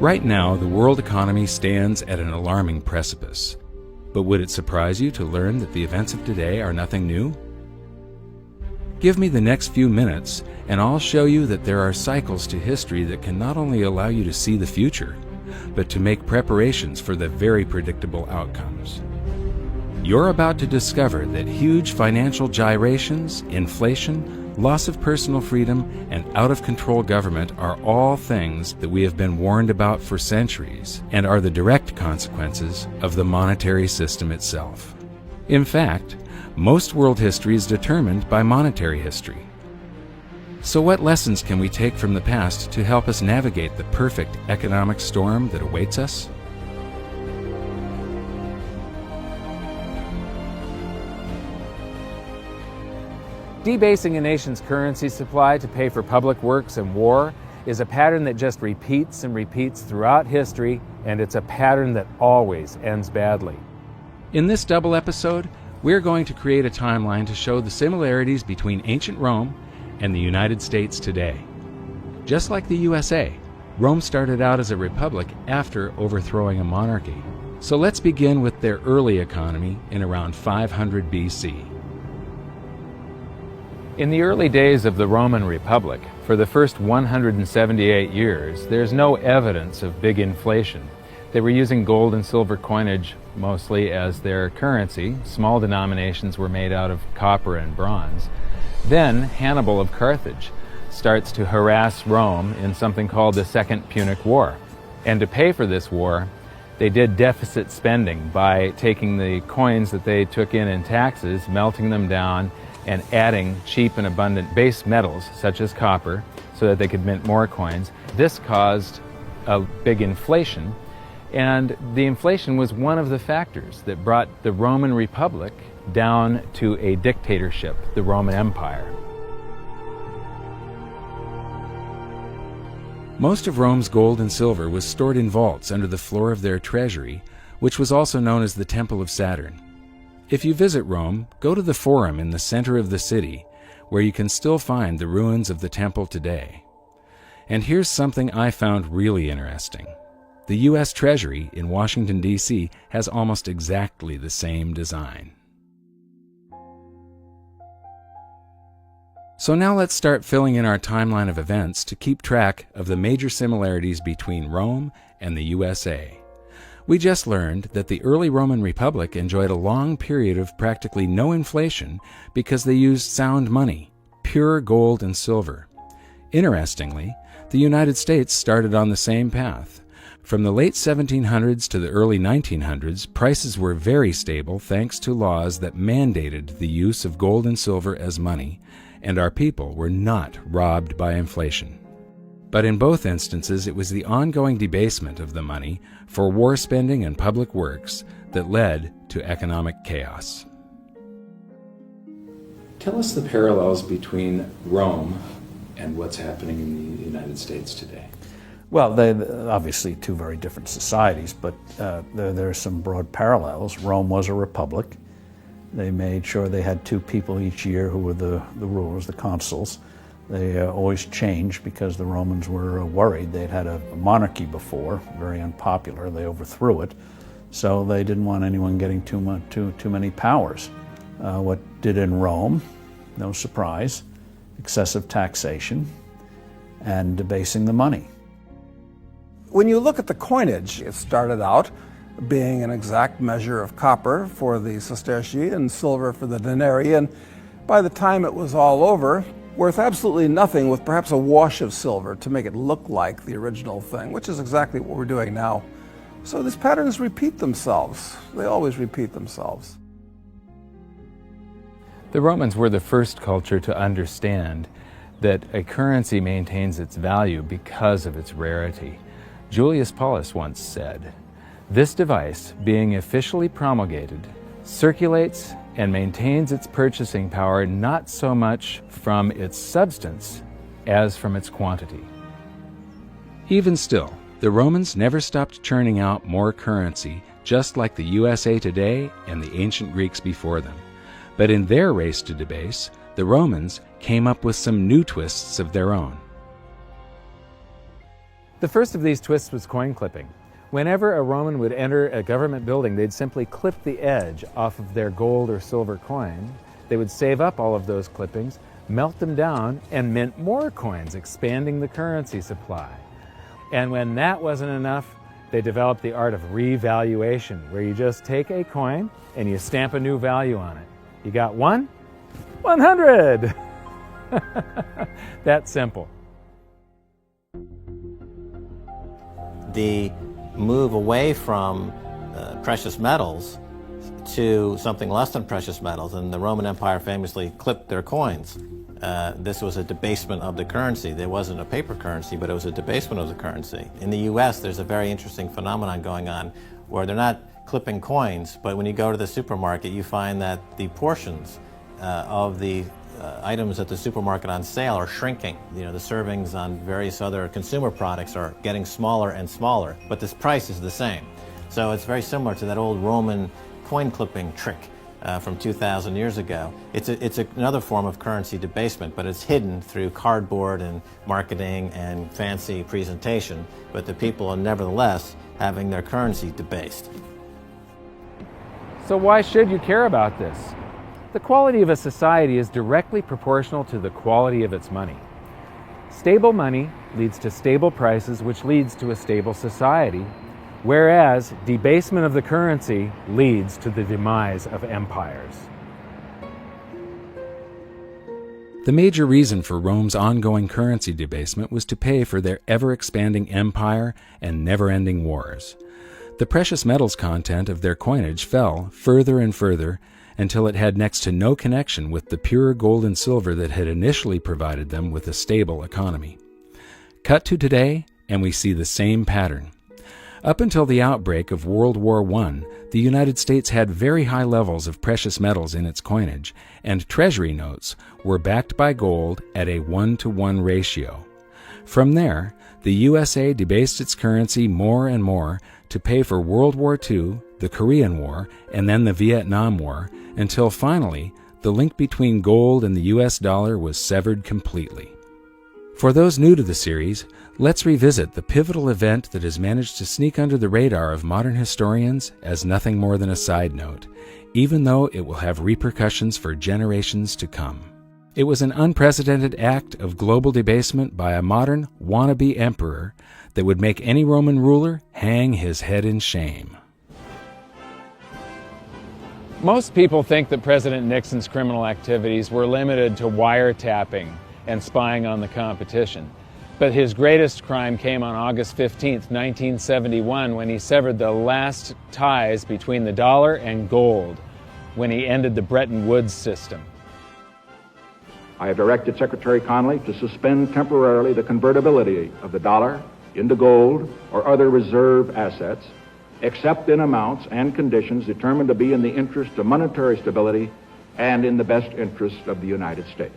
Right now, the world economy stands at an alarming precipice. But would it surprise you to learn that the events of today are nothing new? Give me the next few minutes, and I'll show you that there are cycles to history that can not only allow you to see the future, but to make preparations for the very predictable outcomes. You're about to discover that huge financial gyrations, inflation, loss of personal freedom, and out-of-control government are all things that we have been warned about for centuries and are the direct consequences of the monetary system itself. In fact, most world history is determined by monetary history. So what lessons can we take from the past to help us navigate the perfect economic storm that awaits us? Debasing a nation's currency supply to pay for public works and war is a pattern that just repeats and repeats throughout history, and it's a pattern that always ends badly. In this double episode, we're going to create a timeline to show the similarities between ancient Rome and the United States today. Just like the USA, Rome started out as a republic after overthrowing a monarchy. So let's begin with their early economy in around 500 BC. In the early days of the Roman Republic, for the first 178 years, there's no evidence of big inflation. They were using gold and silver coinage mostly as their currency. Small denominations were made out of copper and bronze. Then Hannibal of Carthage starts to harass Rome in something called the Second Punic War. And to pay for this war, they did deficit spending by taking the coins that they took in taxes, melting them down, and adding cheap and abundant base metals such as copper so that they could mint more coins. This caused a big inflation, and the inflation was one of the factors that brought the Roman Republic down to a dictatorship, the Roman Empire. Most of Rome's gold and silver was stored in vaults under the floor of their treasury, which was also known as the Temple of Saturn. If you visit Rome, go to the Forum in the center of the city, where you can still find the ruins of the temple today. And here's something I found really interesting. The U.S. Treasury in Washington, D.C. has almost exactly the same design. So now let's start filling in our timeline of events to keep track of the major similarities between Rome and the USA. We just learned that the early Roman Republic enjoyed a long period of practically no inflation because they used sound money, pure gold and silver. Interestingly, the United States started on the same path. From the late 1700s to the early 1900s, prices were very stable thanks to laws that mandated the use of gold and silver as money, and our people were not robbed by inflation. But in both instances, it was the ongoing debasement of the money for war spending and public works that led to economic chaos. Tell us the parallels between Rome and what's happening in the United States today. Well, they're obviously two very different societies, but there are some broad parallels. Rome was a republic. They made sure they had two people each year who were the rulers, the consuls. They always changed because the Romans were worried. They'd had a monarchy before, very unpopular. They overthrew it, so they didn't want anyone getting too many powers. What did in Rome? No surprise, excessive taxation and debasing the money. When you look at the coinage, it started out being an exact measure of copper for the sestertii and silver for the denarii, and by the time it was all over, worth absolutely nothing with perhaps a wash of silver to make it look like the original thing, which is exactly what we're doing now. So these patterns repeat themselves. They always repeat themselves. The Romans were the first culture to understand that a currency maintains its value because of its rarity. Julius Paulus once said, "This device, being officially promulgated, circulates and maintains its purchasing power not so much from its substance as from its quantity." Even still, the Romans never stopped churning out more currency, just like the USA today and the ancient Greeks before them. But in their race to debase, the Romans came up with some new twists of their own. The first of these twists was coin clipping. Whenever a Roman would enter a government building, they'd simply clip the edge off of their gold or silver coin. They would save up all of those clippings, melt them down, and mint more coins, expanding the currency supply. And when that wasn't enough, they developed the art of revaluation, where you just take a coin and you stamp a new value on it. You got 100! That's simple. The move away from precious metals to something less than precious metals, and the Roman Empire famously clipped their coins. This was a debasement of the currency. There wasn't a paper currency, but it was a debasement of the currency. In the US, there's a very interesting phenomenon going on where they're not clipping coins, but when you go to the supermarket, you find that the portions of the items at the supermarket on sale are shrinking. You know, the servings on various other consumer products are getting smaller and smaller, but this price is the same. So it's very similar to that old Roman coin clipping trick from 2,000 years ago. It's another form of currency debasement, but it's hidden through cardboard and marketing and fancy presentation, but the people are nevertheless having their currency debased. So why should you care about this? The quality of a society is directly proportional to the quality of its money. Stable money leads to stable prices, which leads to a stable society, whereas debasement of the currency leads to the demise of empires. The major reason for Rome's ongoing currency debasement was to pay for their ever-expanding empire and never-ending wars. The precious metals content of their coinage fell further and further until it had next to no connection with the pure gold and silver that had initially provided them with a stable economy. Cut to today, and we see the same pattern. Up until the outbreak of World War I, the United States had very high levels of precious metals in its coinage, and treasury notes were backed by gold at a 1-to-1 ratio. From there, the USA debased its currency more and more to pay for World War II, the Korean War, and then the Vietnam War, until finally, the link between gold and the US dollar was severed completely. For those new to the series, let's revisit the pivotal event that has managed to sneak under the radar of modern historians as nothing more than a side note, even though it will have repercussions for generations to come. It was an unprecedented act of global debasement by a modern wannabe emperor that would make any Roman ruler hang his head in shame. Most people think that President Nixon's criminal activities were limited to wiretapping and spying on the competition. But his greatest crime came on August 15, 1971, when he severed the last ties between the dollar and gold, when he ended the Bretton Woods system. I have directed Secretary Connally to suspend temporarily the convertibility of the dollar into gold or other reserve assets, except in amounts and conditions determined to be in the interest of monetary stability and in the best interest of the United States.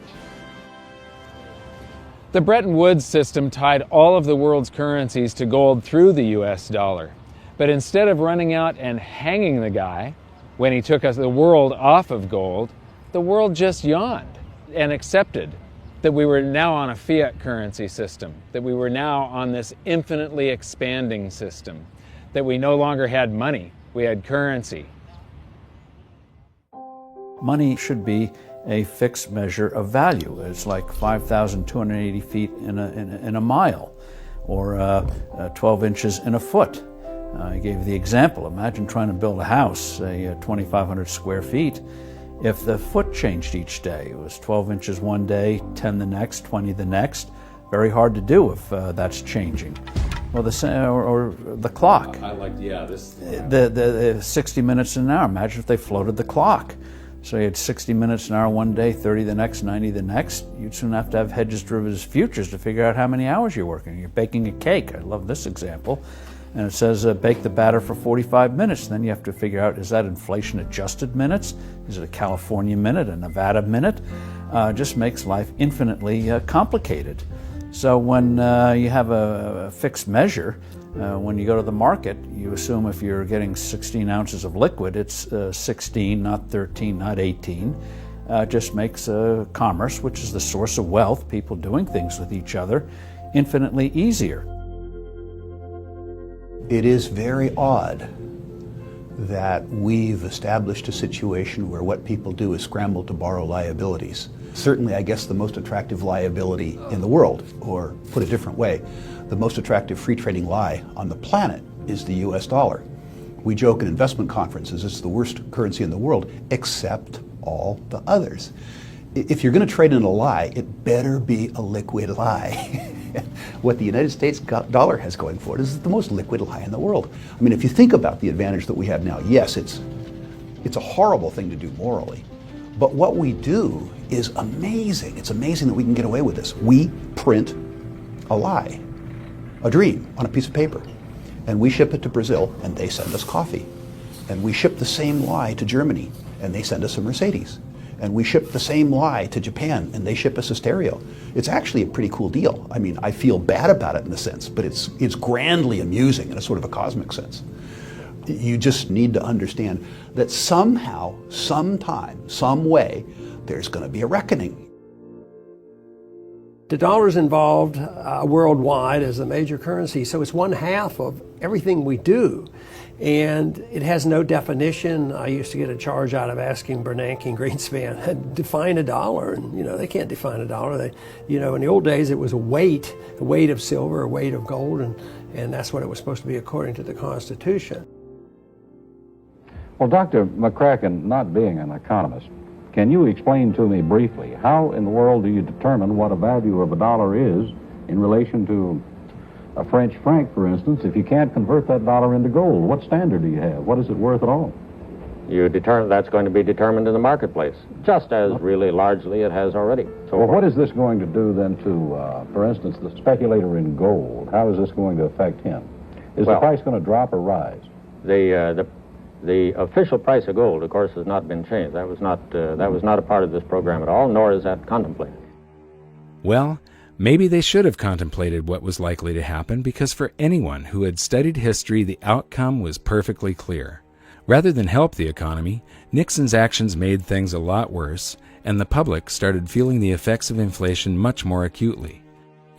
The Bretton Woods system tied all of the world's currencies to gold through the US dollar. But instead of running out and hanging the guy when he took the world off of gold, the world just yawned and accepted that we were now on a fiat currency system, that we were now on this infinitely expanding system, that we no longer had money, we had currency. Money should be a fixed measure of value. It's like 5,280 feet in a mile, or 12 inches in a foot. I gave the example. Imagine trying to build a house, say 2,500 square feet. If the foot changed each day, it was 12 inches one day, 10 the next, 20 the next. Very hard to do if that's changing. Or the clock. The 60 minutes an hour. Imagine if they floated the clock. So you had 60 minutes an hour one day, 30 the next, 90 the next. You'd soon have to have hedges, derivatives, futures to figure out how many hours you're working. You're baking a cake. I love this example. And it says bake the batter for 45 minutes. Then you have to figure out, is that inflation-adjusted minutes? Is it a California minute, a Nevada minute? Just makes life infinitely complicated. So when you have a fixed measure, when you go to the market, you assume if you're getting 16 ounces of liquid, it's 16, not 13, not 18. Just makes commerce, which is the source of wealth, people doing things with each other, infinitely easier. It is very odd that we've established a situation where what people do is scramble to borrow liabilities. Certainly, I guess, the most attractive liability in the world, or put a different way, the most attractive free trading lie on the planet is the US dollar. We joke in investment conferences it's the worst currency in the world, except all the others. If you're going to trade in a lie, it better be a liquid lie. What the United States dollar has going for it is the most liquid lie in the world. I mean, if you think about the advantage that we have now, yes, it's a horrible thing to do morally, but what we do is amazing. It's amazing that we can get away with this. We print a lie, a dream, on a piece of paper, and we ship it to Brazil, and they send us coffee. And we ship the same lie to Germany, and they send us a Mercedes. And we ship the same lie to Japan, and they ship us a stereo. It's actually a pretty cool deal. I mean, I feel bad about it in a sense, but it's grandly amusing in a sort of a cosmic sense. You just need to understand that somehow, sometime, some way, there's going to be a reckoning. The dollar's involved worldwide as a major currency, so it's 1/2 of everything we do. And it has no definition. I used to get a charge out of asking Bernanke and Greenspan, define a dollar. And, they can't define a dollar. In the old days, it was a weight of silver, a weight of gold, and that's what it was supposed to be according to the Constitution. Well, Dr. McCracken, not being an economist, can you explain to me briefly how in the world do you determine what a value of a dollar is in relation to a French franc, for instance, if you can't convert that dollar into gold? What standard do you have? What is it worth at all? You determine that's going to be determined in the marketplace, just as really largely it has already. So well, what is this going to do then to, for instance, the speculator in gold? How is this going to affect him? Is the price going to drop or rise? The official price of gold, of course, has not been changed. That was not a part of this program at all, nor is that contemplated. Well, maybe they should have contemplated what was likely to happen, because for anyone who had studied history, the outcome was perfectly clear. Rather than help the economy, Nixon's actions made things a lot worse, and the public started feeling the effects of inflation much more acutely.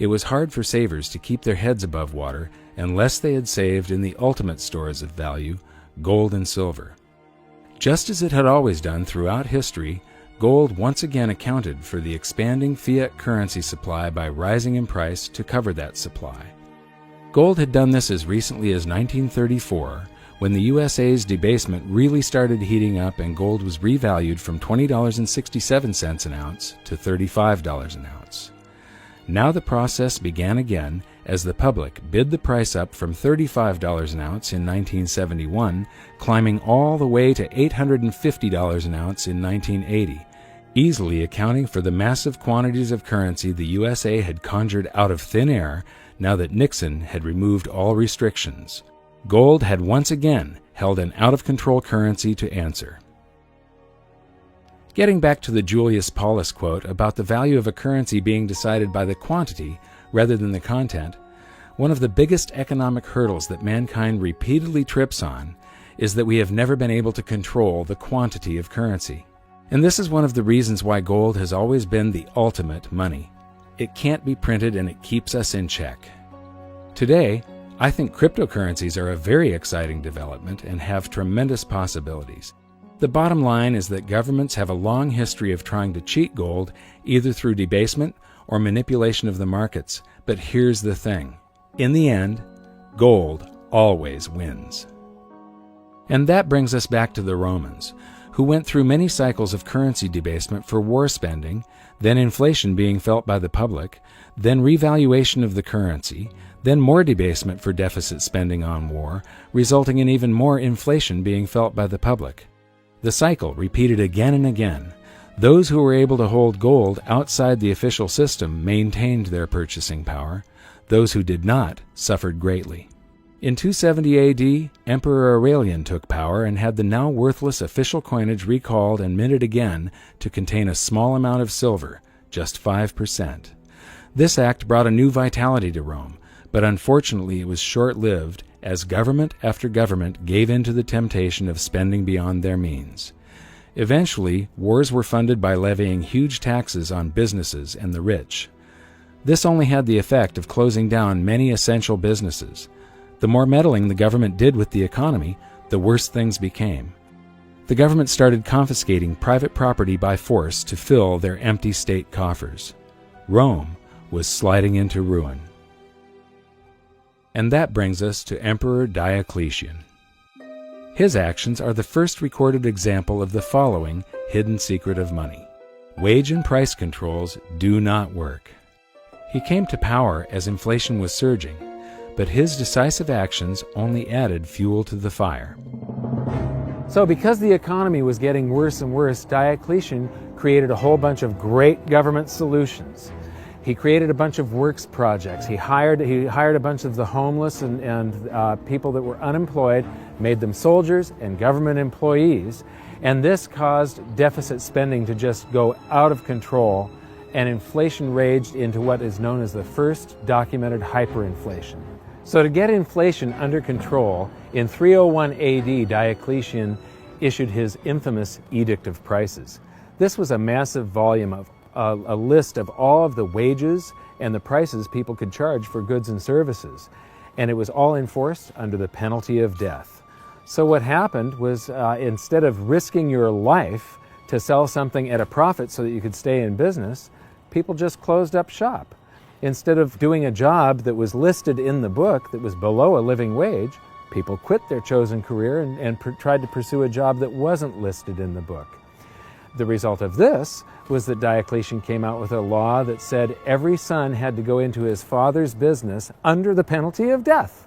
It was hard for savers to keep their heads above water unless they had saved in the ultimate stores of value, gold and silver. Just as it had always done throughout history, gold once again accounted for the expanding fiat currency supply by rising in price to cover that supply. Gold had done this as recently as 1934, when the USA's debasement really started heating up and gold was revalued from $20.67 an ounce to $35 an ounce. Now the process began again as the public bid the price up from $35 an ounce in 1971, climbing all the way to $850 an ounce in 1980, easily accounting for the massive quantities of currency the USA had conjured out of thin air now that Nixon had removed all restrictions. Gold had once again held an out-of-control currency to answer. Getting back to the Julius Paulus quote about the value of a currency being decided by the quantity rather than the content, one of the biggest economic hurdles that mankind repeatedly trips on is that we have never been able to control the quantity of currency. And this is one of the reasons why gold has always been the ultimate money. It can't be printed and it keeps us in check. Today, I think cryptocurrencies are a very exciting development and have tremendous possibilities. The bottom line is that governments have a long history of trying to cheat gold either through debasement or manipulation of the markets. But here's the thing. In the end, gold always wins. And that brings us back to the Romans, who went through many cycles of currency debasement for war spending, then inflation being felt by the public, then revaluation of the currency, then more debasement for deficit spending on war, resulting in even more inflation being felt by the public. The cycle repeated again and again. Those who were able to hold gold outside the official system maintained their purchasing power. Those who did not suffered greatly. In 270 AD, Emperor Aurelian took power and had the now worthless official coinage recalled and minted again to contain a small amount of silver, just 5%. This act brought a new vitality to Rome, but unfortunately it was short-lived as government after government gave in to the temptation of spending beyond their means. Eventually, wars were funded by levying huge taxes on businesses and the rich. This only had the effect of closing down many essential businesses. The more meddling the government did with the economy, the worse things became. The government started confiscating private property by force to fill their empty state coffers. Rome was sliding into ruin. And that brings us to Emperor Diocletian. His actions are the first recorded example of the following hidden secret of money. Wage and price controls do not work. He came to power as inflation was surging, but his decisive actions only added fuel to the fire. So because the economy was getting worse and worse, Diocletian created a whole bunch of great government solutions. He created a bunch of works projects. He hired a bunch of the homeless and people that were unemployed, made them soldiers and government employees, and this caused deficit spending to just go out of control, and inflation raged into what is known as the first documented hyperinflation. So to get inflation under control, in 301 AD, Diocletian issued his infamous Edict of Prices. This was a massive volume of a list of all of the wages and the prices people could charge for goods and services. And it was all enforced under the penalty of death. So what happened was instead of risking your life to sell something at a profit so that you could stay in business, people just closed up shop. Instead of doing a job that was listed in the book that was below a living wage, people quit their chosen career and tried to pursue a job that wasn't listed in the book. The result of this was that Diocletian came out with a law that said every son had to go into his father's business under the penalty of death.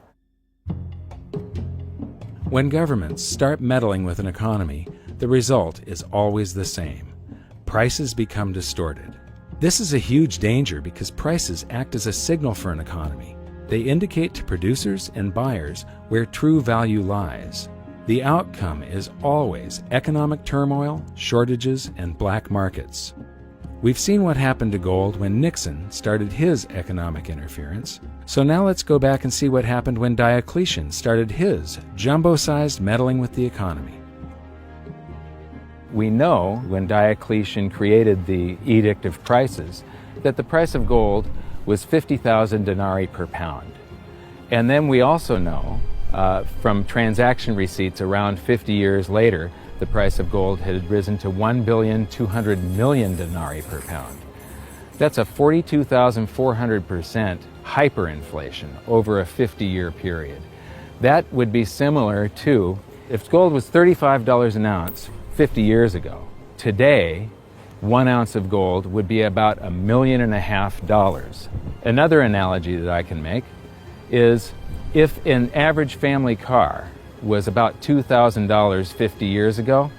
When governments start meddling with an economy, the result is always the same. Prices become distorted. This is a huge danger because prices act as a signal for an economy. They indicate to producers and buyers where true value lies. The outcome is always economic turmoil, shortages, and black markets. We've seen what happened to gold when Nixon started his economic interference. So now let's go back and see what happened when Diocletian started his jumbo-sized meddling with the economy. We know when Diocletian created the Edict of Prices that the price of gold was 50,000 denarii per pound. And then we also know from transaction receipts around 50 years later, the price of gold had risen to 1,200,000,000 denarii per pound. That's a 42,400% hyperinflation over a 50-year period. That would be similar to if gold was $35 an ounce 50 years ago. Today, 1 ounce of gold would be about $1.5 million. Another analogy that I can make is if an average family car was about $2,000 50 years ago,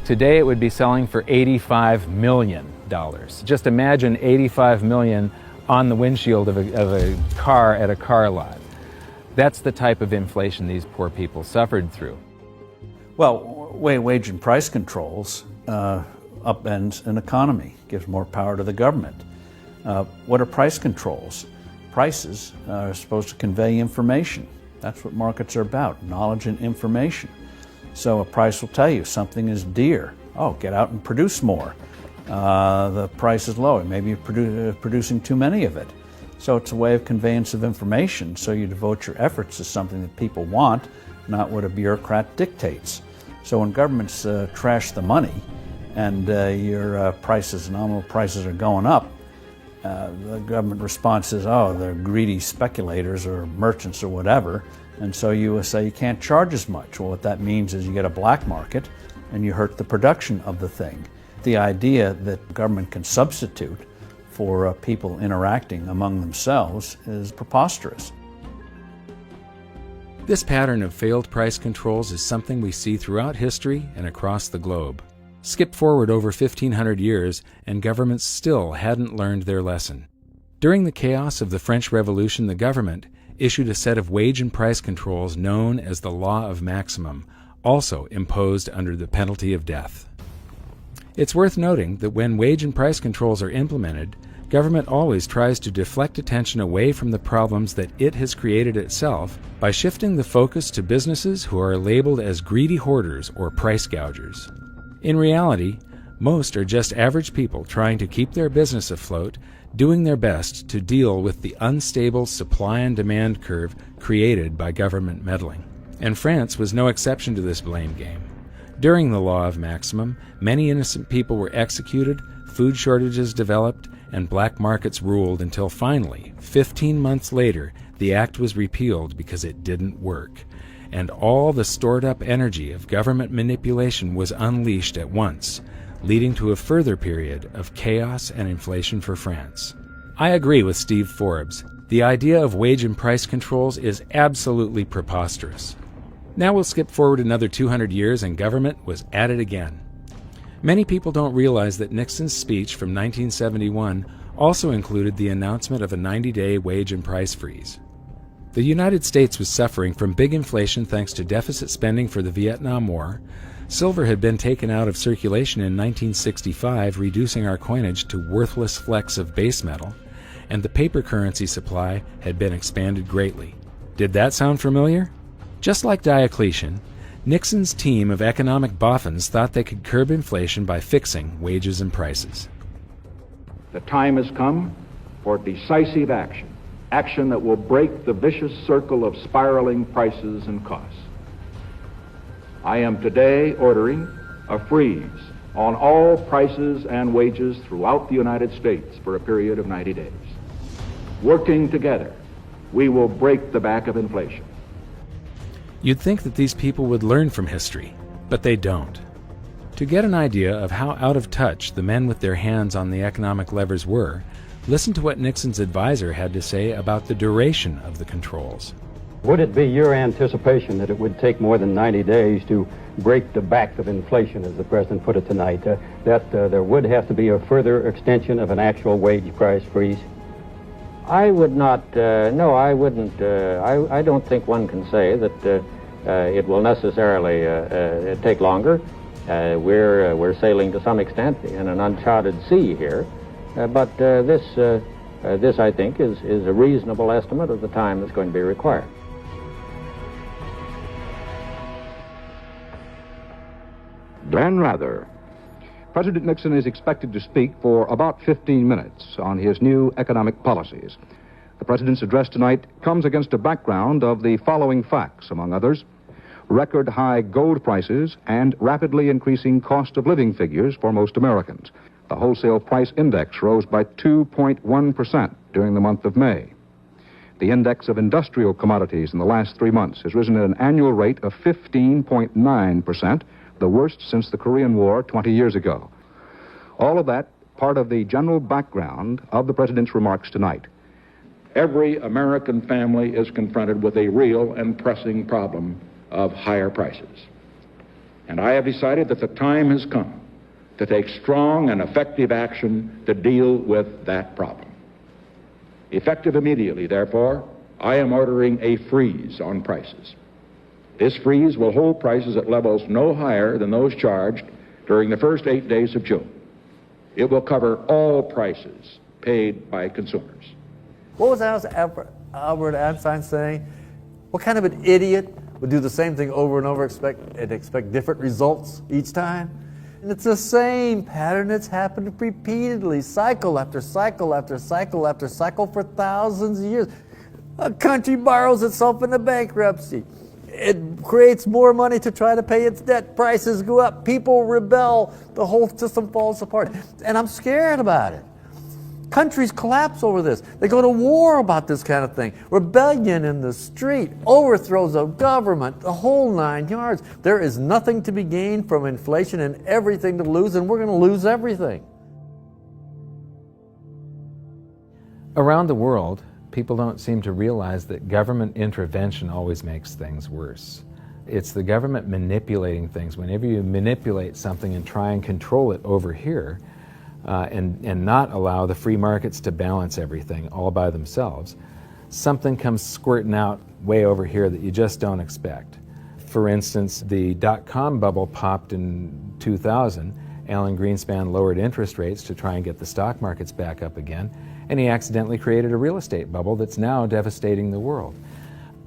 today it would be selling for $85 million. Just imagine $85 million on the windshield of a car at a car lot. That's the type of inflation these poor people suffered through. Well, wage and price controls upends an economy, gives more power to the government. What are price controls? Prices are supposed to convey information. That's what markets are about, knowledge and information. So a price will tell you something is dear. Oh, get out and produce more. The price is low. Maybe you're producing too many of it. So it's a way of conveyance of information. So you devote your efforts to something that people want, not what a bureaucrat dictates. So when governments trash the money and your prices, nominal prices are going up, the government response is, oh, they're greedy speculators or merchants or whatever, and so you say you can't charge as much. Well, what that means is you get a black market and you hurt the production of the thing. The idea that government can substitute for people interacting among themselves is preposterous. This pattern of failed price controls is something we see throughout history and across the globe. Skip forward over 1,500 years, and governments still hadn't learned their lesson. During the chaos of the French Revolution, the government issued a set of wage and price controls known as the Law of Maximum, also imposed under the penalty of death. It's worth noting that when wage and price controls are implemented, government always tries to deflect attention away from the problems that it has created itself by shifting the focus to businesses who are labeled as greedy hoarders or price gougers. In reality, Most are just average people trying to keep their business afloat, doing their best to deal with the unstable supply and demand curve created by government meddling. And France was no exception to this blame game. During the law of maximum, many innocent people were executed, food shortages developed, and black markets ruled until finally, 15 months later, the act was repealed because it didn't work. And all the stored-up energy of government manipulation was unleashed at once, leading to a further period of chaos and inflation for France. I agree with Steve Forbes. The idea of wage and price controls is absolutely preposterous. Now we'll skip forward another 200 years and government was at it again. Many people don't realize that Nixon's speech from 1971 also included the announcement of a 90-day wage and price freeze. The United States was suffering from big inflation thanks to deficit spending for the Vietnam War. Silver had been taken out of circulation in 1965, reducing our coinage to worthless flecks of base metal, and the paper currency supply had been expanded greatly. Did that sound familiar? Just like Diocletian, Nixon's team of economic boffins thought they could curb inflation by fixing wages and prices. The time has come for decisive action, action that will break the vicious circle of spiraling prices and costs. I am today ordering a freeze on all prices and wages throughout the United States for a period of 90 days. Working together, we will break the back of inflation. You'd think that these people would learn from history, but they don't. To get an idea of how out of touch the men with their hands on the economic levers were, listen to what Nixon's advisor had to say about the duration of the controls. Would it be your anticipation that it would take more than 90 days to break the back of inflation, as the President put it tonight, that there would have to be a further extension of an actual wage price freeze? I would not, no, I wouldn't. I don't think one can say that it will necessarily take longer. We're sailing to some extent in an uncharted sea here, but this I think is a reasonable estimate of the time that's going to be required. Glenn Rather. President Nixon is expected to speak for about 15 minutes on his new economic policies. The President's address tonight comes against a background of the following facts, among others: record high gold prices and rapidly increasing cost of living figures for most Americans. The wholesale price index rose by 2.1% during the month of May. The index of industrial commodities in the last 3 months has risen at an annual rate of 15.9%, the worst since the Korean War 20 years ago. All of that part of the general background of the President's remarks tonight. Every American family is confronted with a real and pressing problem of higher prices. And I have decided that the time has come to take strong and effective action to deal with that problem. Effective immediately, therefore, I am ordering a freeze on prices. This freeze will hold prices at levels no higher than those charged during the first 8 days of June. It will cover all prices paid by consumers. What was Albert Einstein saying? What kind of an idiot would do the same thing over and over and expect different results each time? And it's the same pattern that's happened repeatedly, cycle after cycle after cycle after cycle for thousands of years. A country borrows itself into bankruptcy. It creates more money to try to pay its debt. Prices go up. People rebel. The whole system falls apart. And I'm scared about it. Countries collapse over this. They go to war about this kind of thing. Rebellion in the street, overthrows of government, the whole 9 yards. There is nothing to be gained from inflation and everything to lose, and we're going to lose everything. Around the world, people don't seem to realize that government intervention always makes things worse. It's the government manipulating things. Whenever you manipulate something and try and control it over here, and not allow the free markets to balance everything all by themselves, something comes squirting out way over here that you just don't expect. For instance, the dot-com bubble popped in 2000. Alan Greenspan lowered interest rates to try and get the stock markets back up again, and he accidentally created a real estate bubble that's now devastating the world.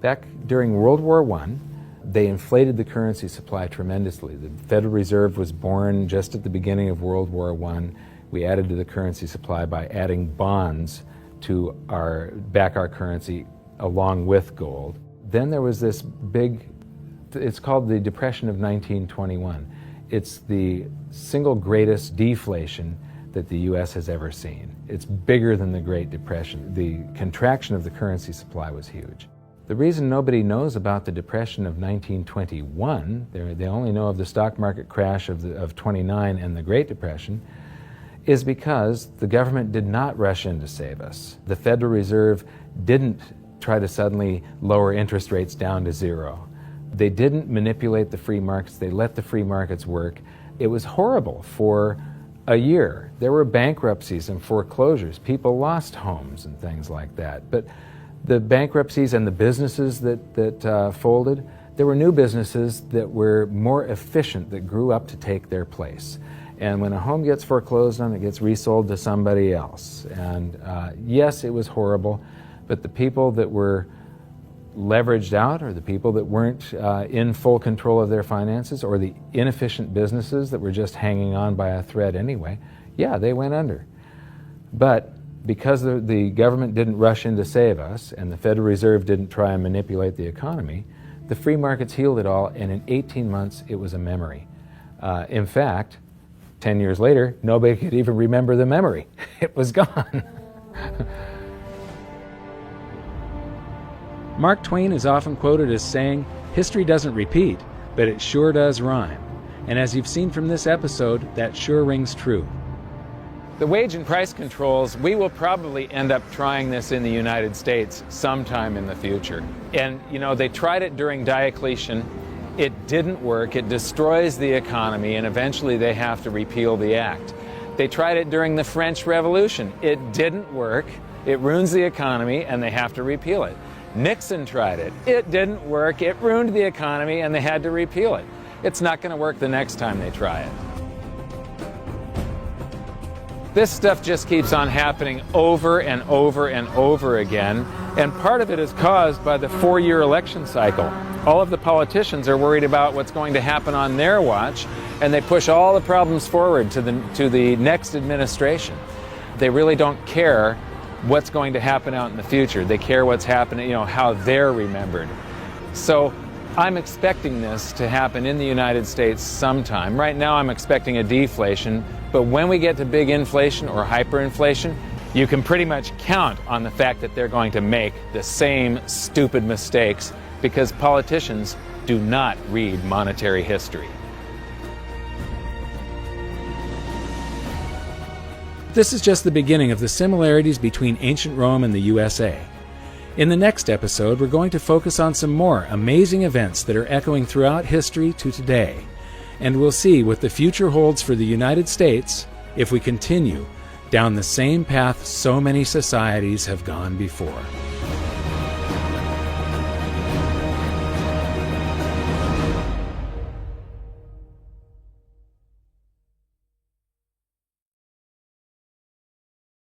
Back during World War I, They inflated the currency supply tremendously. The Federal Reserve was born just at the beginning of World War I. We added to the currency supply by adding bonds to back our currency along with gold. Then there was this big, it's called the Depression of 1921. It's the single greatest deflation that the U.S. has ever seen. It's bigger than the Great Depression. The contraction of the currency supply was huge. The reason nobody knows about the Depression of 1921, they only know of the stock market crash of 29 and the Great Depression, is because the government did not rush in to save us. The Federal Reserve didn't try to suddenly lower interest rates down to zero. They didn't manipulate the free markets. They let the free markets work. It was horrible for a year. There were bankruptcies and foreclosures. People lost homes and things like that. But the bankruptcies and the businesses that folded, there were new businesses that were more efficient, that grew up to take their place. And when a home gets foreclosed on, it gets resold to somebody else. And yes, it was horrible, but the people that were leveraged out, or the people that weren't in full control of their finances, or the inefficient businesses that were just hanging on by a thread anyway, yeah, they went under. But because the government didn't rush in to save us, and the Federal Reserve didn't try and manipulate the economy, the free markets healed it all, and in 18 months it was a memory. In fact, 10 years later, nobody could even remember the memory. It was gone. Mark Twain is often quoted as saying, "History doesn't repeat, but it sure does rhyme." And as you've seen from this episode, that sure rings true. The wage and price controls, we will probably end up trying this in the United States sometime in the future. And, you know, they tried it during Diocletian. It didn't work. It destroys the economy, and eventually they have to repeal the act. They tried it during the French Revolution. It didn't work. It ruins the economy, and they have to repeal it. Nixon tried it. It didn't work. It ruined the economy, and they had to repeal it. It's not going to work the next time they try it. This stuff just keeps on happening over and over and over again, and part of it is caused by the 4-year election cycle. All of the politicians are worried about what's going to happen on their watch, and they push all the problems forward to the next administration. They really don't care what's going to happen out in the future. They care what's happening, you know, how they're remembered. So I'm expecting this to happen in the United States sometime. Right now I'm expecting a deflation, but when we get to big inflation or hyperinflation, you can pretty much count on the fact that they're going to make the same stupid mistakes, because politicians do not read monetary history. This is just the beginning of the similarities between ancient Rome and the USA. In the next episode, we're going to focus on some more amazing events that are echoing throughout history to today. And we'll see what the future holds for the United States if we continue down the same path so many societies have gone before.